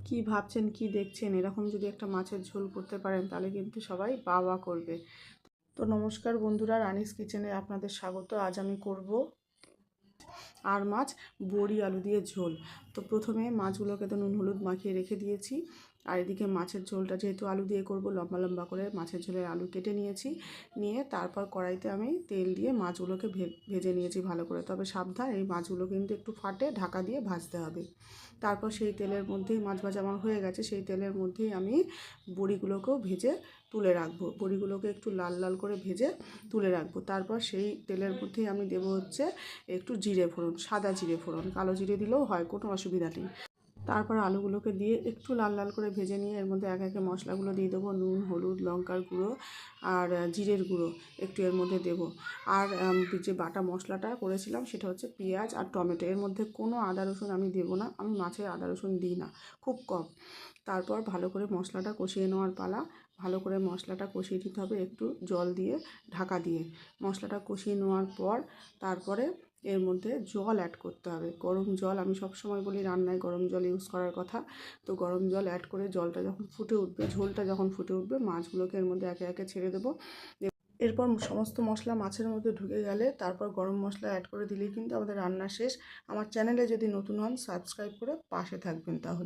কি ভাবছেন, কি দেখছেন? এরকম যদি একটা মাছের ঝোল করতে পারেন তাহলে কিন্তু সবাই বাহ বাহ করবে। তো নমস্কার বন্ধুরা, রানিস কিচেনে আপনাদের স্বাগত। আজ আমি করব আর মাছ বড়ি আলু দিয়ে ঝোল। তো প্রথমে মাছগুলোকে তো নুন হলুদ মাখিয়ে রেখে দিয়েছি। আর এদিকে মাছের ঝোলটা যেহেতু আলু দিয়ে করব, লম্বা লম্বা করে মাছের ঝোলের আলু কেটে নিয়েছি। নিয়ে তারপর কড়াইতে আমি তেল দিয়ে মাছগুলোকে ভেজে নিয়েছি ভালো করে। তবে সাবধান, এই মাছগুলো কিন্তু একটু ফাটে ঢাকা দিয়ে ভাজতে হবে। তারপর সেই তেলের মধ্যেই, মাছ ভাজা আমার হয়ে গেছে, সেই তেলের মধ্যেই আমি বড়িগুলোকেও ভেজে তুলে রাখবো। বড়িগুলোকে একটু লাল লাল করে ভেজে তুলে রাখবো। তারপর সেই তেলের মধ্যেই আমি দেবো হচ্ছে একটু জিরে ফোড়ন, সাদা জিরে ফোড়ন, কালো জিরে দিলেও হয়, কোনো অসুবিধা নেই। তারপর আলুগুলোকে দিয়ে একটু লাল লাল করে ভেজে নিয়ে এর মধ্যে একে একে মশলাগুলো দিয়ে দেবো। নুন, হলুদ, লঙ্কার গুঁড়ো আর জিরের গুঁড়ো একটু এর মধ্যে দেবো। আর যে বাটা মশলাটা করেছিলাম সেটা হচ্ছে পেঁয়াজ আর টমেটো। এর মধ্যে কোনো আদা রসুন আমি দেবো না, আমি মাছে আদা রসুন দিই না, খুব কম। তারপর ভালো করে মশলাটা কষিয়ে নেওয়ার পালা। ভালো করে মশলাটা কষিয়ে নিতে হবে একটু জল দিয়ে, ঢাকা দিয়ে। মশলাটা কষিয়ে নেওয়ার পর তারপরে এর মধ্যে জল অ্যাড করতে হবে, গরম জল। আমি সবসময় বলি রান্নায় গরম জল ইউজ করার কথা। তো গরম জল অ্যাড করে জলটা যখন ফুটে উঠবে, ঝোলটা যখন ফুটে উঠবে, মাছগুলোকে এর মধ্যে একে একে ছেড়ে দেবো। এরপর সমস্ত মশলা মাছের মধ্যে ঢুকে গেলে তারপর গরম মশলা অ্যাড করে দিলেই কিন্তু আমাদের রান্না শেষ। আমার চ্যানেলে যদি নতুন হন সাবস্ক্রাইব করে পাশে থাকবেন তাহলে।